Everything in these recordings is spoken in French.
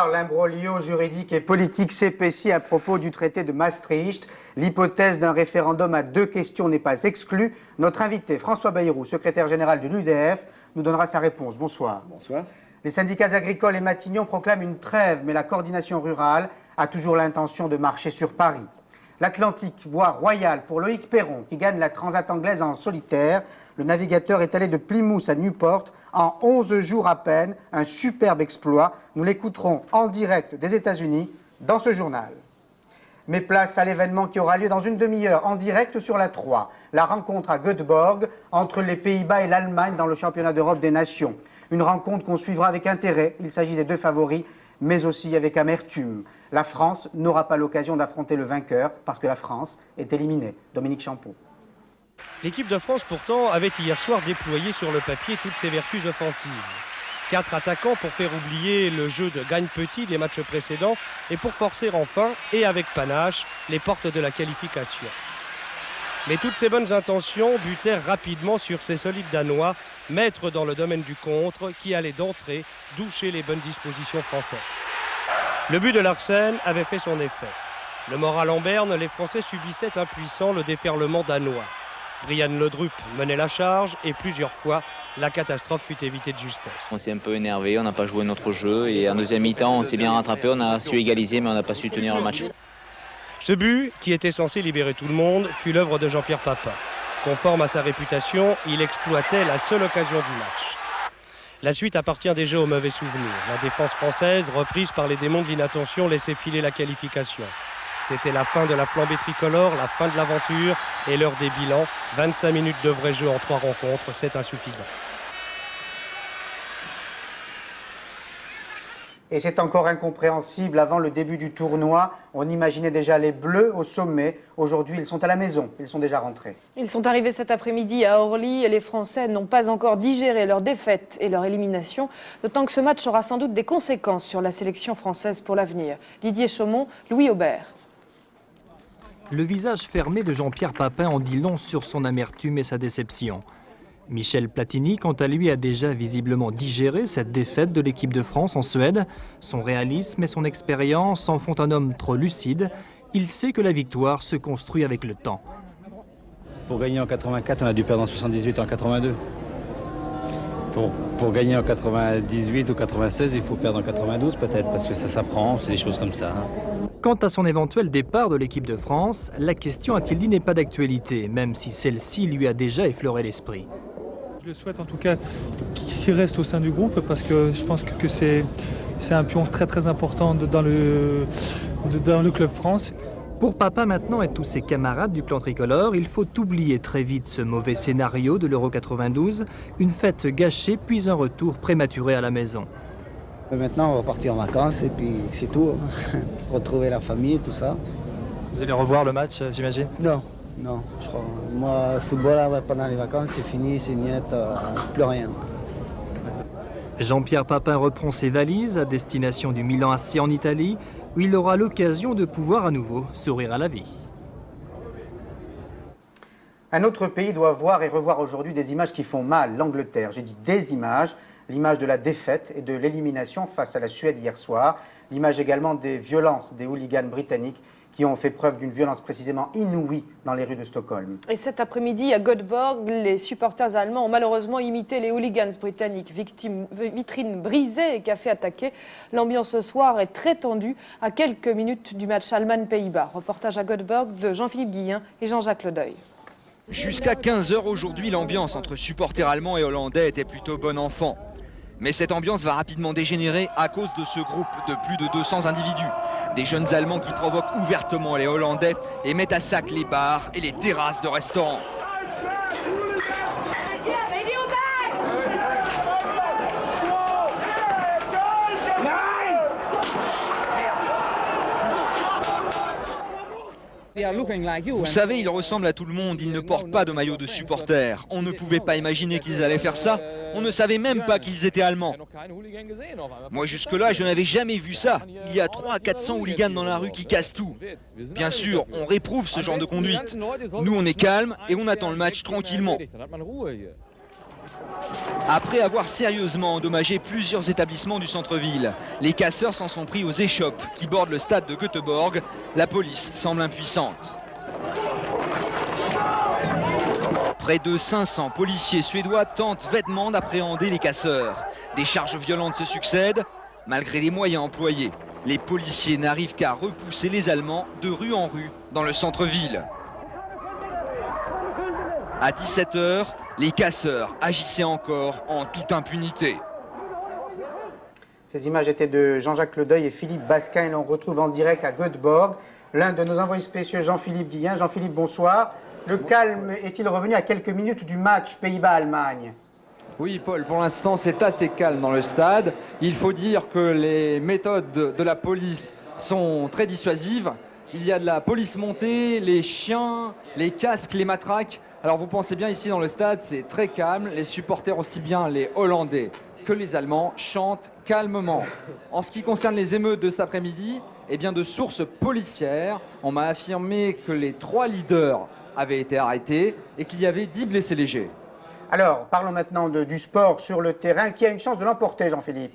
l'imbroglio juridique et politique s'épaissit à propos du traité de Maastricht. L'hypothèse d'un référendum à 2 questions n'est pas exclue. Notre invité, François Bayrou, secrétaire général de l'UDF, nous donnera sa réponse. Bonsoir. Bonsoir. Les syndicats agricoles et Matignon proclament une trêve, mais la coordination rurale a toujours l'intention de marcher sur Paris. L'Atlantique, voie royale pour Loïc Perron, qui gagne la Transat anglaise en solitaire. Le navigateur est allé de Plymouth à Newport en 11 jours à peine, un superbe exploit. Nous l'écouterons en direct des États-Unis dans ce journal. Mais place à l'événement qui aura lieu dans une demi-heure, en direct sur la 3. La rencontre à Göteborg entre les Pays-Bas et l'Allemagne dans le championnat d'Europe des Nations. Une rencontre qu'on suivra avec intérêt. Il s'agit des 2 favoris, mais aussi avec amertume. La France n'aura pas l'occasion d'affronter le vainqueur parce que la France est éliminée. Dominique Champeau. L'équipe de France pourtant avait hier soir déployé sur le papier toutes ses vertus offensives. 4 attaquants pour faire oublier le jeu de gagne petit des matchs précédents et pour forcer enfin, et avec panache, les portes de la qualification. Mais toutes ces bonnes intentions butèrent rapidement sur ces solides Danois, maîtres dans le domaine du contre, qui allaient d'entrée doucher les bonnes dispositions françaises. Le but de Larsen avait fait son effet. Le moral en berne, les Français subissaient impuissants le déferlement danois. Brian Laudrup menait la charge et plusieurs fois, la catastrophe fut évitée de justesse. On s'est un peu énervé, on n'a pas joué notre jeu et en deuxième mi-temps, on s'est bien rattrapé, on a su égaliser mais on n'a pas su tenir le match. Ce but, qui était censé libérer tout le monde, fut l'œuvre de Jean-Pierre Papin. Conforme à sa réputation, il exploitait la seule occasion du match. La suite appartient déjà aux mauvais souvenirs. La défense française, reprise par les démons de l'inattention, laissait filer la qualification. C'était la fin de la flambée tricolore, la fin de l'aventure et l'heure des bilans. 25 minutes de vrai jeu en 3 rencontres, c'est insuffisant. Et c'est encore incompréhensible. Avant le début du tournoi, on imaginait déjà les Bleus au sommet. Aujourd'hui, ils sont à la maison. Ils sont déjà rentrés. Ils sont arrivés cet après-midi à Orly et les Français n'ont pas encore digéré leur défaite et leur élimination. D'autant que ce match aura sans doute des conséquences sur la sélection française pour l'avenir. Didier Chaumont, Louis Aubert. Le visage fermé de Jean-Pierre Papin en dit long sur son amertume et sa déception. Michel Platini, quant à lui, a déjà visiblement digéré cette défaite de l'équipe de France en Suède. Son réalisme et son expérience en font un homme trop lucide. Il sait que la victoire se construit avec le temps. Pour gagner en 84, on a dû perdre en 78 et en 82. Pour gagner en 98 ou 96, il faut perdre en 92 peut-être, parce que ça s'apprend, c'est des choses comme ça. Quant à son éventuel départ de l'équipe de France, la question, a-t-il dit, n'est pas d'actualité, même si celle-ci lui a déjà effleuré l'esprit. Je le souhaite en tout cas qu'il reste au sein du groupe parce que je pense que c'est un pion très important dans le club France. Pour Papin maintenant et tous ses camarades du clan tricolore, il faut oublier très vite ce mauvais scénario de l'Euro 92, une fête gâchée puis un retour prématuré à la maison. Maintenant on va partir en vacances et puis c'est tout, retrouver la famille, tout ça. Vous allez revoir le match, j'imagine? Non, je crois. Moi, le football, pendant les vacances, c'est fini, c'est niet, plus rien. Jean-Pierre Papin reprend ses valises à destination du Milan AC en Italie, où il aura l'occasion de pouvoir à nouveau sourire à la vie. Un autre pays doit voir et revoir aujourd'hui des images qui font mal, l'Angleterre. J'ai dit des images, l'image de la défaite et de l'élimination face à la Suède hier soir, l'image également des violences des hooligans britanniques qui ont fait preuve d'une violence précisément inouïe dans les rues de Stockholm. Et cet après-midi, à Göteborg, les supporters allemands ont malheureusement imité les hooligans britanniques. Vitrines brisées et cafés attaqués. L'ambiance ce soir est très tendue à quelques minutes du match Allemagne-Pays-Bas. Reportage à Göteborg de Jean-Philippe Guillen et Jean-Jacques Ledeuil. Jusqu'à 15 h aujourd'hui, l'ambiance entre supporters allemands et hollandais était plutôt bon enfant. Mais cette ambiance va rapidement dégénérer à cause de ce groupe de plus de 200 individus. Des jeunes Allemands qui provoquent ouvertement les Hollandais et mettent à sac les bars et les terrasses de restaurants. Vous savez, ils ressemblent à tout le monde, ils ne portent pas de maillot de supporter. On ne pouvait pas imaginer qu'ils allaient faire ça. On ne savait même pas qu'ils étaient allemands. Moi jusque-là, je n'avais jamais vu ça. Il y a 300 à 400 hooligans dans la rue qui cassent tout. Bien sûr, on réprouve ce genre de conduite. Nous, on est calme et on attend le match tranquillement. Après avoir sérieusement endommagé plusieurs établissements du centre-ville, les casseurs s'en sont pris aux échoppes qui bordent le stade de Göteborg. La police semble impuissante. Près de 500 policiers suédois tentent vainement d'appréhender les casseurs. Des charges violentes se succèdent. Malgré les moyens employés, les policiers n'arrivent qu'à repousser les Allemands de rue en rue dans le centre-ville. À 17 h, les casseurs agissaient encore en toute impunité. Ces images étaient de Jean-Jacques Ledeuil et Philippe Basquin et l'on retrouve en direct à Göteborg l'un de nos envoyés spéciaux, Jean-Philippe Guillen. Jean-Philippe, bonsoir. Le calme est-il revenu à quelques minutes du match Pays-Bas-Allemagne ? Oui, Paul, pour l'instant, c'est assez calme dans le stade. Il faut dire que les méthodes de la police sont très dissuasives. Il y a de la police montée, les chiens, les casques, les matraques. Alors vous pensez bien, ici dans le stade, c'est très calme. Les supporters, aussi bien les Hollandais que les Allemands, chantent calmement. En ce qui concerne les émeutes de cet après-midi, eh bien de sources policières, on m'a affirmé que les 3 leaders avaient été arrêtés et qu'il y avait 10 blessés légers. Alors, parlons maintenant du sport sur le terrain. Qui a une chance de l'emporter, Jean-Philippe?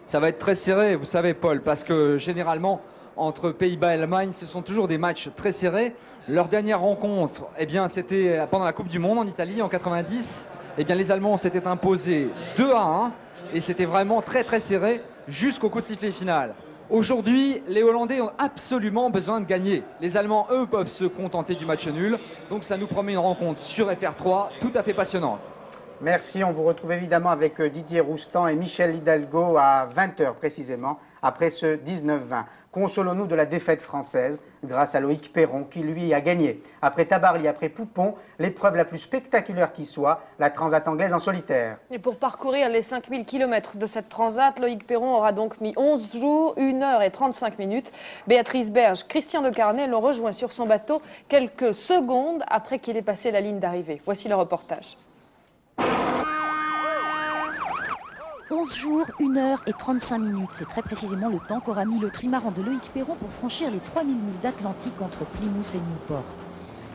Ça va être très serré, vous savez, Paul, parce que généralement, entre Pays-Bas et Allemagne, ce sont toujours des matchs très serrés. Leur dernière rencontre, eh bien, c'était pendant la Coupe du Monde en Italie en 90. Eh bien, les Allemands s'étaient imposés 2-1 et c'était vraiment très très serré jusqu'au coup de sifflet final. Aujourd'hui, les Hollandais ont absolument besoin de gagner. Les Allemands, eux, peuvent se contenter du match nul. Donc ça nous promet une rencontre sur FR3 tout à fait passionnante. Merci, on vous retrouve évidemment avec Didier Roustan et Michel Hidalgo à 20 h précisément, après ce 19-20. Consolons-nous de la défaite française, grâce à Loïc Perron qui lui a gagné. Après Tabarly, après Poupon, l'épreuve la plus spectaculaire qui soit, la transat anglaise en solitaire. Et pour parcourir les 5000 km de cette transat, Loïc Perron aura donc mis 11 jours, 1 h et 35 minutes. Béatrice Berge, Christian de Carnet l'ont rejoint sur son bateau quelques secondes après qu'il ait passé la ligne d'arrivée. Voici le reportage. 11 jours, 1 h et 35 minutes. C'est très précisément le temps qu'aura mis le trimaran de Loïc Perron pour franchir les 3000 milles d'Atlantique entre Plymouth et Newport.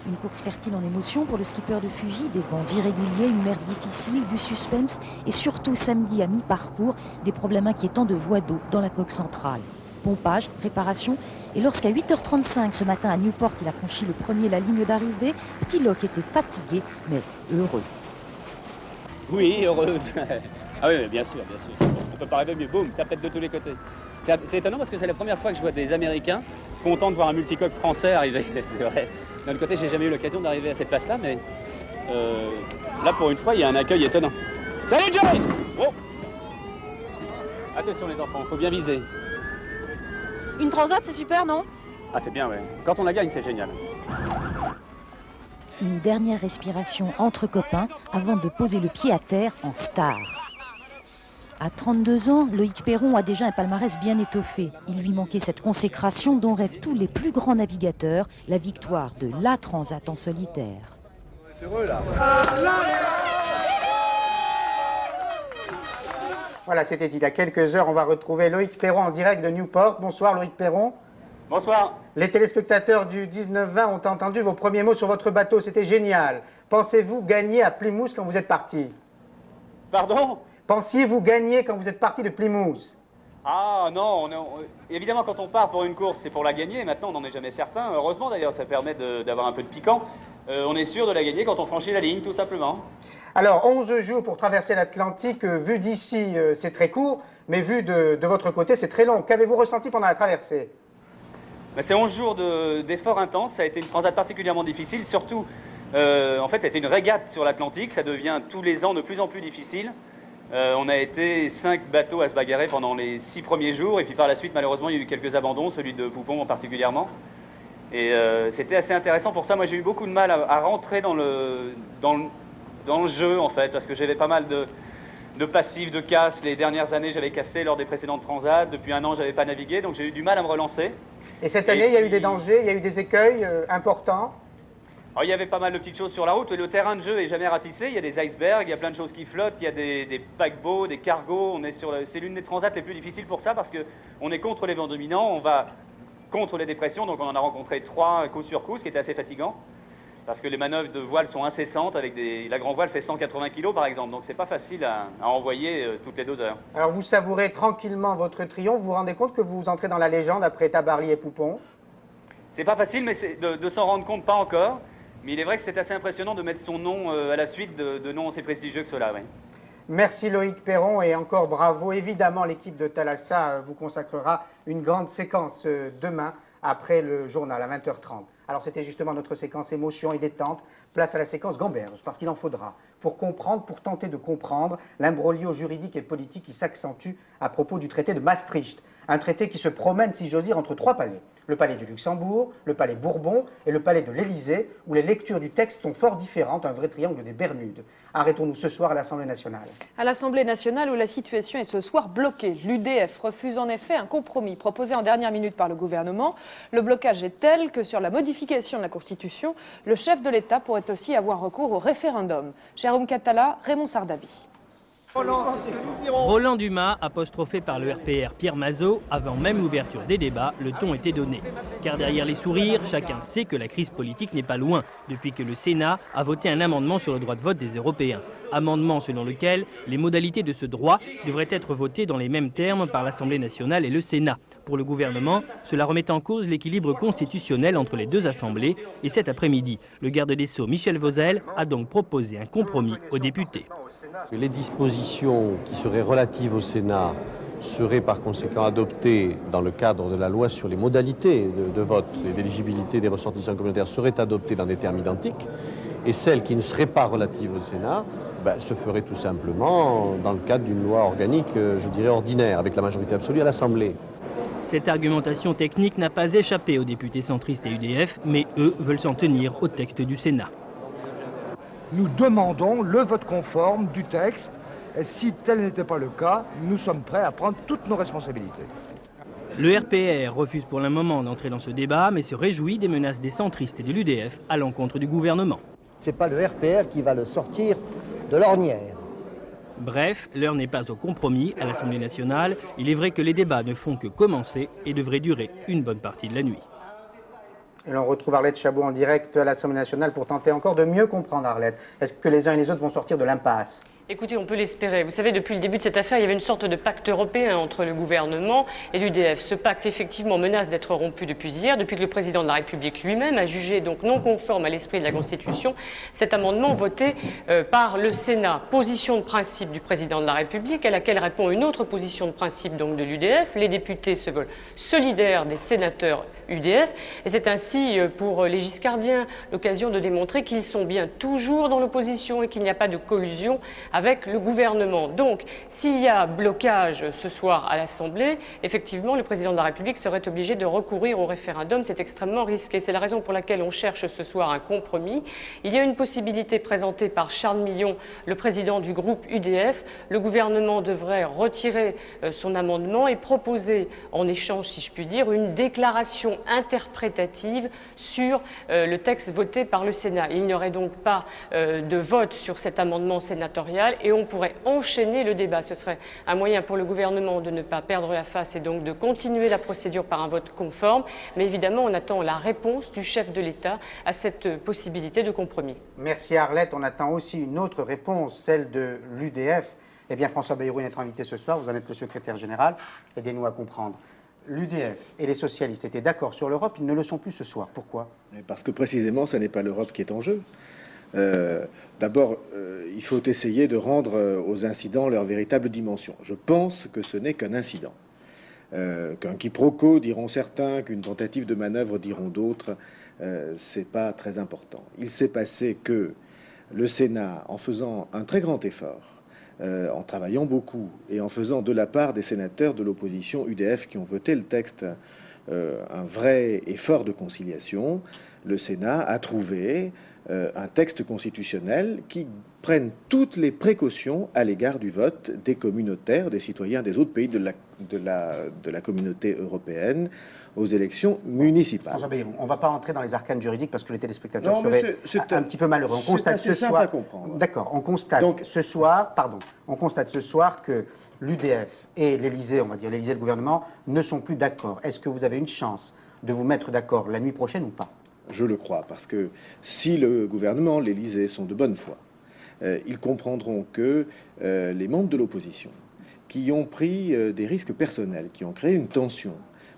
Une course fertile en émotions pour le skipper de Fuji, des vents irréguliers, une mer difficile, du suspense et surtout samedi à mi-parcours, des problèmes inquiétants de voie d'eau dans la coque centrale. Pompage, préparation et lorsqu'à 8 h 35 ce matin à Newport, il a franchi le premier la ligne d'arrivée, Petit Loc était fatigué mais heureux. Oui, heureuse. Ah oui, bien sûr, bien sûr. On peut pas rêver mieux. Boum, ça pète de tous les côtés. C'est étonnant parce que c'est la première fois que je vois des Américains contents de voir un multicoque français arriver. C'est vrai. D'un autre côté, j'ai jamais eu l'occasion d'arriver à cette place-là, mais là, pour une fois, il y a un accueil étonnant. Salut, Johnny! Oh. Attention les enfants, faut bien viser. Une transat, c'est super, non? Ah, c'est bien, ouais. Quand on la gagne, c'est génial. Une dernière respiration entre copains avant de poser le pied à terre en star. À 32 ans, Loïc Perron a déjà un palmarès bien étoffé. Il lui manquait cette consécration dont rêvent tous les plus grands navigateurs, la victoire de la transat en solitaire. Heureux là. Voilà, c'était il y a quelques heures. On va retrouver Loïc Perron en direct de Newport. Bonsoir Loïc Perron. Bonsoir. Les téléspectateurs du 19-20 ont entendu vos premiers mots sur votre bateau. C'était génial. Pensez-vous gagner à Plymouth quand vous êtes parti? Pardon? Pensiez-vous gagner quand vous êtes parti de Plymouth? Ah non, évidemment quand on part pour une course c'est pour la gagner, maintenant on n'en est jamais certain, heureusement d'ailleurs ça permet d'avoir un peu de piquant. On est sûr de la gagner quand on franchit la ligne tout simplement. Alors 11 jours pour traverser l'Atlantique, vu d'ici c'est très court, mais vu de votre côté c'est très long. Qu'avez-vous ressenti pendant la traversée? C'est 11 jours d'efforts intenses, ça a été une transat particulièrement difficile, surtout en fait ça a été une régate sur l'Atlantique, ça devient tous les ans de plus en plus difficile. On a été 5 bateaux à se bagarrer pendant les 6 premiers jours et puis par la suite malheureusement il y a eu quelques abandons, celui de Poupon particulièrement. Et c'était assez intéressant pour ça, moi j'ai eu beaucoup de mal à rentrer dans le jeu en fait, parce que j'avais pas mal de passifs, de casses. Les dernières années j'avais cassé lors des précédentes transats, depuis 1 an j'avais pas navigué, donc j'ai eu du mal à me relancer. Et cette année il y a eu des dangers, il y a eu des écueils importants? Alors, il y avait pas mal de petites choses sur la route, le terrain de jeu est jamais ratissé, il y a des icebergs, il y a plein de choses qui flottent, il y a des paquebots, des cargos, c'est l'une des transats les plus difficiles pour ça parce qu'on est contre les vents dominants, on va contre les dépressions, donc on en a rencontré 3 coup sur coup, ce qui était assez fatigant. parce que les manœuvres de voile sont incessantes, la grand voile fait 180 kg par exemple, donc c'est pas facile à envoyer toutes les 2 heures. Alors vous savourez tranquillement votre triomphe, vous vous rendez compte que vous entrez dans la légende après Tabarly et Poupon? C'est pas facile mais de s'en rendre compte, pas encore, mais il est vrai que c'est assez impressionnant de mettre son nom à la suite de noms aussi prestigieux que cela. Oui. Merci Loïc Perron et encore bravo. Évidemment, l'équipe de Thalassa vous consacrera une grande séquence demain après le journal à 20h30. Alors c'était justement notre séquence émotion et détente. Place à la séquence gamberge, parce qu'il en faudra, pour comprendre, pour tenter de comprendre l'imbroglio juridique et politique qui s'accentue à propos du traité de Maastricht. Un traité qui se promène, si j'ose dire, entre 3 palais. Le palais du Luxembourg, le palais Bourbon et le palais de l'Élysée, où les lectures du texte sont fort différentes, un vrai triangle des Bermudes. Arrêtons-nous ce soir à l'Assemblée nationale. À l'Assemblée nationale où la situation est ce soir bloquée. L'UDF refuse en effet un compromis proposé en dernière minute par le gouvernement. Le blocage est tel que sur la modification de la Constitution, le chef de l'État pourrait aussi avoir recours au référendum. Jérôme Catala, Raymond Sardabi. Roland Dumas, apostrophé par le RPR Pierre Mazeaud, avant même l'ouverture des débats, le ton était donné. Car derrière les sourires, chacun sait que la crise politique n'est pas loin, depuis que le Sénat a voté un amendement sur le droit de vote des Européens. Amendement selon lequel les modalités de ce droit devraient être votées dans les mêmes termes par l'Assemblée nationale et le Sénat. Pour le gouvernement, cela remet en cause l'équilibre constitutionnel entre les 2 assemblées. Et cet après-midi, le garde des Sceaux Michel Vozelle a donc proposé un compromis aux députés. Les dispositions qui seraient relatives au Sénat seraient par conséquent adoptées dans le cadre de la loi sur les modalités de vote et d'éligibilité des ressortissants communautaires seraient adoptées dans des termes identiques, et celles qui ne seraient pas relatives au Sénat se feraient tout simplement dans le cadre d'une loi organique, je dirais ordinaire, avec la majorité absolue à l'Assemblée. Cette argumentation technique n'a pas échappé aux députés centristes et UDF, mais eux veulent s'en tenir au texte du Sénat. Nous demandons le vote conforme du texte, et si tel n'était pas le cas, nous sommes prêts à prendre toutes nos responsabilités. Le RPR refuse pour le moment d'entrer dans ce débat, mais se réjouit des menaces des centristes et de l'UDF à l'encontre du gouvernement. Ce n'est pas le RPR qui va le sortir de l'ornière. Bref, l'heure n'est pas au compromis à l'Assemblée nationale. Il est vrai que les débats ne font que commencer et devraient durer une bonne partie de la nuit. Et l'on retrouve Arlette Chabot en direct à l'Assemblée nationale pour tenter encore de mieux comprendre, Arlette. Est-ce que les uns et les autres vont sortir de l'impasse ? Écoutez, on peut l'espérer. Vous savez, depuis le début de cette affaire, il y avait une sorte de pacte européen entre le gouvernement et l'UDF. Ce pacte, effectivement, menace d'être rompu depuis hier, depuis que le président de la République lui-même a jugé donc non conforme à l'esprit de la Constitution cet amendement voté par le Sénat. Position de principe du président de la République, à laquelle répond une autre position de principe donc de l'UDF. Les députés se veulent solidaires des sénateurs UDF, et c'est ainsi pour les giscardiens l'occasion de démontrer qu'ils sont bien toujours dans l'opposition et qu'il n'y a pas de collusion avec le gouvernement. Donc, s'il y a blocage ce soir à l'Assemblée, effectivement, le président de la République serait obligé de recourir au référendum. C'est extrêmement risqué. C'est la raison pour laquelle on cherche ce soir un compromis. Il y a une possibilité présentée par Charles Millon, le président du groupe UDF. Le gouvernement devrait retirer son amendement et proposer en échange, si je puis dire, une déclaration interprétative sur le texte voté par le Sénat. Il n'y aurait donc pas de vote sur cet amendement sénatorial et on pourrait enchaîner le débat. Ce serait un moyen pour le gouvernement de ne pas perdre la face et donc de continuer la procédure par un vote conforme. Mais évidemment, on attend la réponse du chef de l'État à cette possibilité de compromis. Merci Arlette. On attend aussi une autre réponse, celle de l'UDF. Eh bien, François Bayrou est notre invité ce soir. Vous en êtes le secrétaire général. Aidez-nous à comprendre. L'UDF et les socialistes étaient d'accord sur l'Europe, ils ne le sont plus ce soir. Pourquoi ? Parce que précisément, ce n'est pas l'Europe qui est en jeu. D'abord, il faut essayer de rendre aux incidents leur véritable dimension. Je pense que ce n'est qu'un incident. Qu'un quiproquo, diront certains, qu'une tentative de manœuvre, diront d'autres, c'est pas très important. Il s'est passé que le Sénat, en faisant un très grand effort, en travaillant beaucoup et en faisant de la part des sénateurs de l'opposition UDF qui ont voté le texte un vrai effort de conciliation, le Sénat a trouvé un texte constitutionnel qui prenne toutes les précautions à l'égard du vote des communautaires, des citoyens des autres pays de la communauté européenne aux élections municipales. On ne va pas entrer dans les arcanes juridiques parce que les téléspectateurs seraient un petit peu malheureux. On constate ce soir. D'accord. On constate ce soir. Pardon. On constate ce soir que l'UDF et l'Élysée, on va dire l'Élysée et le gouvernement, ne sont plus d'accord. Est-ce que vous avez une chance de vous mettre d'accord la nuit prochaine ou pas ? Je le crois, parce que si le gouvernement, l'Élysée sont de bonne foi, ils comprendront que les membres de l'opposition, qui ont pris des risques personnels, qui ont créé une tension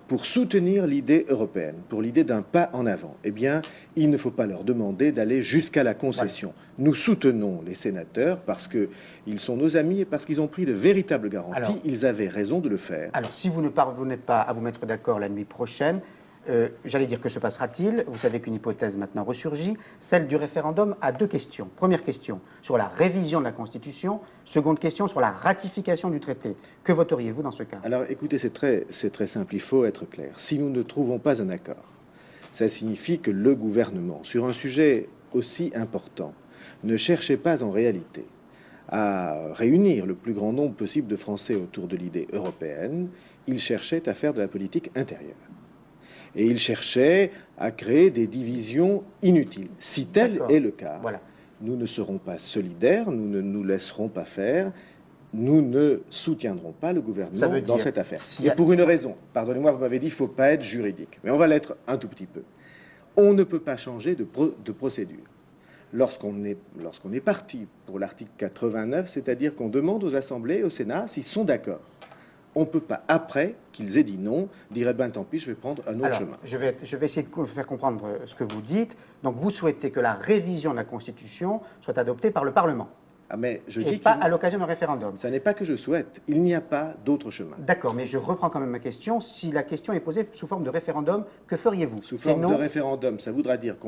pour soutenir l'idée européenne, pour l'idée d'un pas en avant, eh bien, il ne faut pas leur demander d'aller jusqu'à la concession. Nous soutenons les sénateurs parce qu'ils sont nos amis et parce qu'ils ont pris de véritables garanties. Alors, ils avaient raison de le faire. Alors, si vous ne parvenez pas à vous mettre d'accord la nuit prochaine, j'allais dire que se passera-t-il? Vous savez qu'une hypothèse maintenant ressurgit, celle du référendum à 2 questions. Première question, sur la révision de la Constitution. Seconde question, sur la ratification du traité. Que voteriez-vous dans ce cas? Alors écoutez, c'est très simple, il faut être clair. Si nous ne trouvons pas un accord, ça signifie que le gouvernement, sur un sujet aussi important, ne cherchait pas en réalité à réunir le plus grand nombre possible de Français autour de l'idée européenne, il cherchait à faire de la politique intérieure. Et il cherchait à créer des divisions inutiles. Si tel est le cas, nous ne serons pas solidaires, nous ne nous laisserons pas faire, nous ne soutiendrons pas le gouvernement dans cette affaire. Et pour une raison, pardonnez-moi, vous m'avez dit qu'il ne faut pas être juridique, mais on va l'être un tout petit peu. On ne peut pas changer de procédure. Lorsqu'on est parti pour l'article 89, c'est-à-dire qu'on demande aux assemblées, au Sénat, s'ils sont d'accord. On ne peut pas, après qu'ils aient dit non, dire eh ben tant pis, je vais prendre un autre chemin. Je vais essayer de vous faire comprendre ce que vous dites. Donc vous souhaitez que la révision de la Constitution soit adoptée par le Parlement. Ah, mais je et dis pas à l'occasion d'un référendum. Ça n'est pas que je souhaite, il n'y a pas d'autre chemin. D'accord, mais je reprends quand même ma question. Si la question est posée sous forme de référendum, que feriez-vous? Sous forme de référendum, ça voudra dire que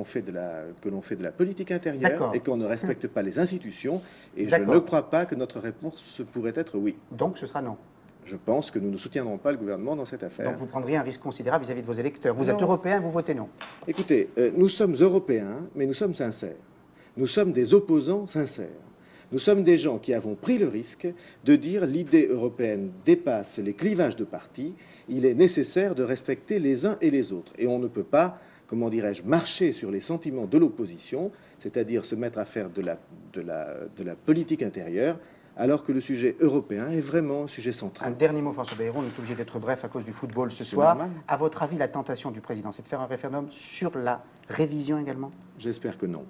l'on fait de la politique intérieure et qu'on ne respecte pas les institutions. Et je ne crois pas que notre réponse pourrait être oui. Donc ce sera non. Je pense que nous ne soutiendrons pas le gouvernement dans cette affaire. Donc vous prendriez un risque considérable vis-à-vis de vos électeurs. Vous êtes européen, vous votez non. Écoutez, nous sommes européens, mais nous sommes sincères. Nous sommes des opposants sincères. Nous sommes des gens qui avons pris le risque de dire l'idée européenne dépasse les clivages de partis, il est nécessaire de respecter les uns et les autres. Et on ne peut pas, comment dirais-je, marcher sur les sentiments de l'opposition, c'est-à-dire se mettre à faire de la politique intérieure, alors que le sujet européen est vraiment un sujet central. Un dernier mot, François Bayrou, on est obligé d'être bref à cause du football ce soir. À votre avis, la tentation du président, c'est de faire un référendum sur la révision également? J'espère que non.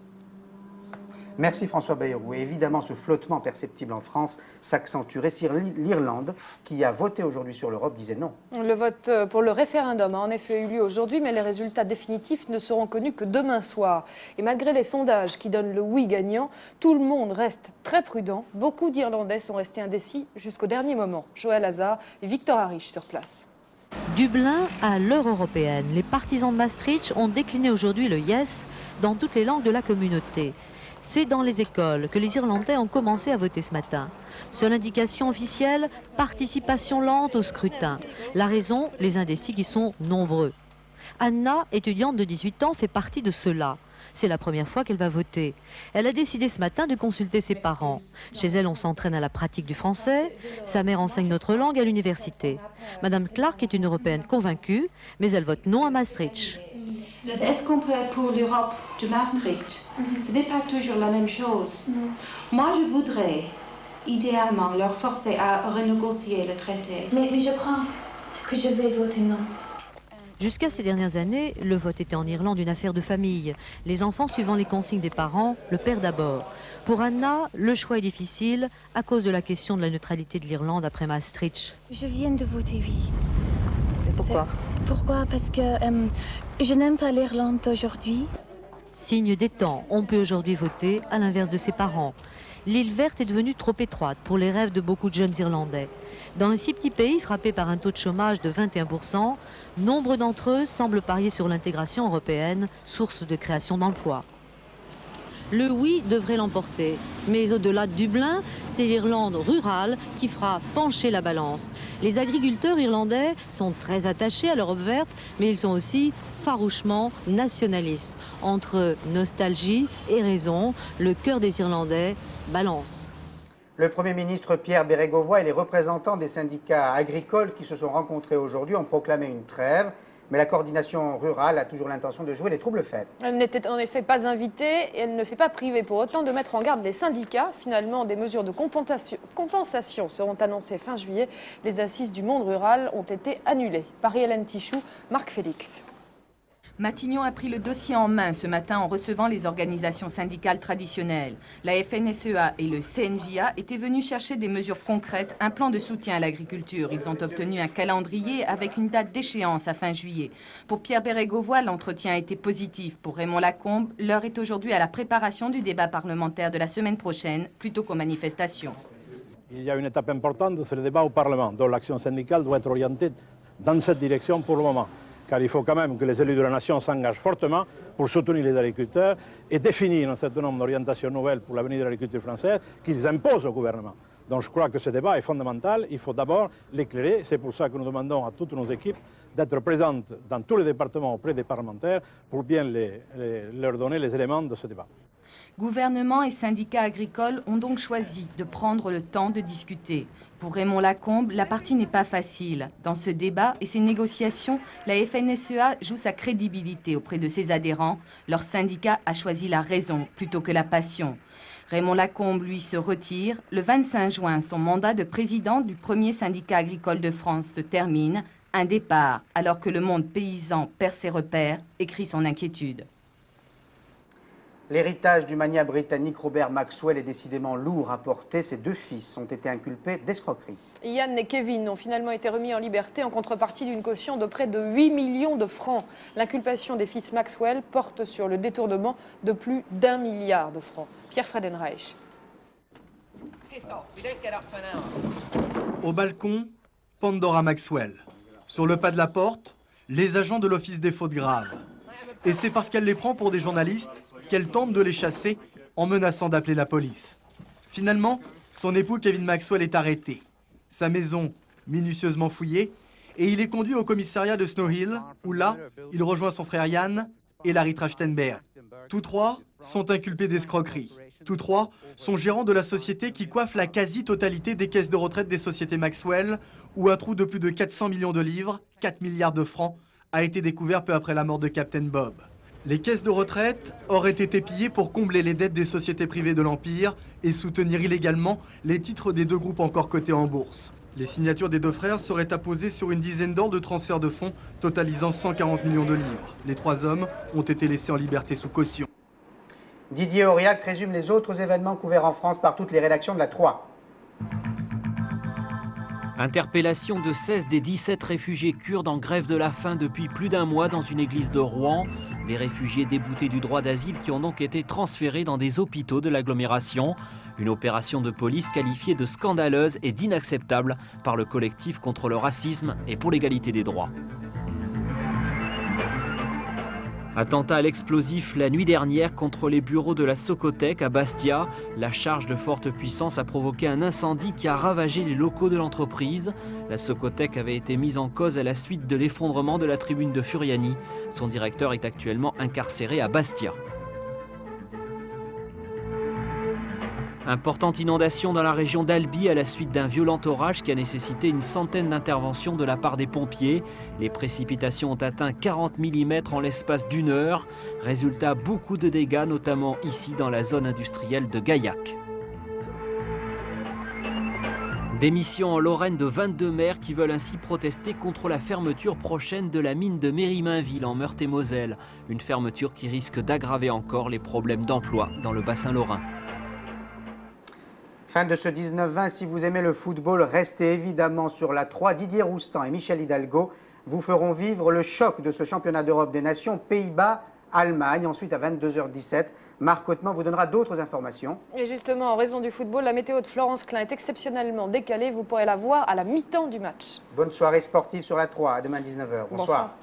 Merci François Bayrou. Et évidemment, ce flottement perceptible en France s'accentuerait si l'Irlande, qui a voté aujourd'hui sur l'Europe, disait non. Le vote pour le référendum a en effet eu lieu aujourd'hui, mais les résultats définitifs ne seront connus que demain soir. Et malgré les sondages qui donnent le oui gagnant, tout le monde reste très prudent. Beaucoup d'Irlandais sont restés indécis jusqu'au dernier moment. Joël Hazard et Victor Harish sur place. Dublin à l'heure européenne. Les partisans de Maastricht ont décliné aujourd'hui le yes dans toutes les langues de la communauté. C'est dans les écoles que les Irlandais ont commencé à voter ce matin. Seule indication officielle, participation lente au scrutin. La raison, les indécis qui sont nombreux. Anna, étudiante de 18 ans, fait partie de ceux-là. C'est la première fois qu'elle va voter. Elle a décidé ce matin de consulter ses parents. Chez elle, on s'entraîne à la pratique du français. Sa mère enseigne notre langue à l'université. Madame Clark est une Européenne convaincue, mais elle vote non à Maastricht. Est-ce qu'on peut être pour l'Europe de Maastricht? Ce n'est pas toujours la même chose. Moi, je voudrais, idéalement, leur forcer à renégocier le traité. Mais je crois que je vais voter non. Jusqu'à ces dernières années, le vote était en Irlande une affaire de famille. Les enfants suivant les consignes des parents, le père d'abord. Pour Anna, le choix est difficile à cause de la question de la neutralité de l'Irlande après Maastricht. Je viens de voter oui. Et pourquoi? Pourquoi? Parce que je n'aime pas l'Irlande aujourd'hui. Signe des temps, on peut aujourd'hui voter à l'inverse de ses parents. L'île verte est devenue trop étroite pour les rêves de beaucoup de jeunes Irlandais. Dans un si petit pays frappé par un taux de chômage de 21%, nombre d'entre eux semblent parier sur l'intégration européenne, source de création d'emplois. Le oui devrait l'emporter, mais au-delà de Dublin, c'est l'Irlande rurale qui fera pencher la balance. Les agriculteurs irlandais sont très attachés à l'Europe verte, mais ils sont aussi farouchement nationalistes. Entre nostalgie et raison, le cœur des Irlandais balance. Le Premier ministre Pierre Bérégovoy et les représentants des syndicats agricoles qui se sont rencontrés aujourd'hui ont proclamé une trêve. Mais la coordination rurale a toujours l'intention de jouer les troubles-fêtes. Elle n'était en effet pas invitée et elle ne s'est pas privée pour autant de mettre en garde les syndicats. Finalement, des mesures de compensation seront annoncées fin juillet. Les assises du monde rural ont été annulées. Marie-Hélène Tichou, Marc Félix. Matignon a pris le dossier en main ce matin en recevant les organisations syndicales traditionnelles. La FNSEA et le CNJA étaient venus chercher des mesures concrètes, un plan de soutien à l'agriculture. Ils ont obtenu un calendrier avec une date d'échéance à fin juillet. Pour Pierre Bérégovoy, l'entretien a été positif. Pour Raymond Lacombe, l'heure est aujourd'hui à la préparation du débat parlementaire de la semaine prochaine, plutôt qu'aux manifestations. Il y a une étape importante, c'est le débat au Parlement, dont l'action syndicale doit être orientée dans cette direction pour le moment. Car il faut quand même que les élus de la nation s'engagent fortement pour soutenir les agriculteurs et définir un certain nombre d'orientations nouvelles pour l'avenir de l'agriculture française qu'ils imposent au gouvernement. Donc je crois que ce débat est fondamental, il faut d'abord l'éclairer. C'est pour ça que nous demandons à toutes nos équipes d'être présentes dans tous les départements auprès des parlementaires pour bien leur donner les éléments de ce débat. Gouvernement et syndicats agricoles ont donc choisi de prendre le temps de discuter. Pour Raymond Lacombe, la partie n'est pas facile. Dans ce débat et ces négociations, la FNSEA joue sa crédibilité auprès de ses adhérents. Leur syndicat a choisi la raison plutôt que la passion. Raymond Lacombe, lui, se retire. Le 25 juin, son mandat de président du premier syndicat agricole de France se termine. Un départ, alors que le monde paysan perd ses repères, écrit son inquiétude. L'héritage du magnat britannique Robert Maxwell est décidément lourd à porter. Ses deux fils ont été inculpés d'escroquerie. Yann et Kevin ont finalement été remis en liberté en contrepartie d'une caution de près de 8 millions de francs. L'inculpation des fils Maxwell porte sur le détournement de plus d'1 milliard de francs. Pierre Fredenreich. Au balcon, Pandora Maxwell. Sur le pas de la porte, les agents de l'Office des fautes graves. Et c'est parce qu'elle les prend pour des journalistes qu'elle tente de les chasser en menaçant d'appeler la police. Finalement, son époux Kevin Maxwell est arrêté. Sa maison minutieusement fouillée et il est conduit au commissariat de Snow Hill où là, il rejoint son frère Yann et Larry Trachtenberg. Tous trois sont inculpés d'escroquerie. Tous trois sont gérants de la société qui coiffe la quasi-totalité des caisses de retraite des sociétés Maxwell où un trou de plus de 400 millions de livres, 4 milliards de francs, a été découvert peu après la mort de Captain Bob. Les caisses de retraite auraient été pillées pour combler les dettes des sociétés privées de l'Empire et soutenir illégalement les titres des deux groupes encore cotés en bourse. Les signatures des deux frères seraient apposées sur une dizaine d'ans de transferts de fonds totalisant 140 millions de livres. Les trois hommes ont été laissés en liberté sous caution. Didier Auriac résume les autres événements couverts en France par toutes les rédactions de la 3. Interpellation de 16 des 17 réfugiés kurdes en grève de la faim depuis plus d'un mois dans une église de Rouen. Des réfugiés déboutés du droit d'asile qui ont donc été transférés dans des hôpitaux de l'agglomération. Une opération de police qualifiée de scandaleuse et d'inacceptable par le collectif contre le racisme et pour l'égalité des droits. Attentat à l'explosif la nuit dernière contre les bureaux de la Socotec à Bastia. La charge de forte puissance a provoqué un incendie qui a ravagé les locaux de l'entreprise. La Socotec avait été mise en cause à la suite de l'effondrement de la tribune de Furiani. Son directeur est actuellement incarcéré à Bastia. Importante inondation dans la région d'Albi à la suite d'un violent orage qui a nécessité une centaine d'interventions de la part des pompiers. Les précipitations ont atteint 40 mm en l'espace d'une heure. Résultat, beaucoup de dégâts, notamment ici dans la zone industrielle de Gaillac. Démission en Lorraine de 22 maires qui veulent ainsi protester contre la fermeture prochaine de la mine de Mérimainville en Meurthe-et-Moselle. Une fermeture qui risque d'aggraver encore les problèmes d'emploi dans le bassin lorrain. Fin de ce 19-20, si vous aimez le football, restez évidemment sur la 3. Didier Roustan et Michel Hidalgo vous feront vivre le choc de ce championnat d'Europe des nations, Pays-Bas-Allemagne. Ensuite à 22h17, Marc Hautement vous donnera d'autres informations. Et justement, en raison du football, la météo de Florence Klein est exceptionnellement décalée. Vous pourrez la voir à la mi-temps du match. Bonne soirée sportive sur la 3, à demain 19h. Bonsoir.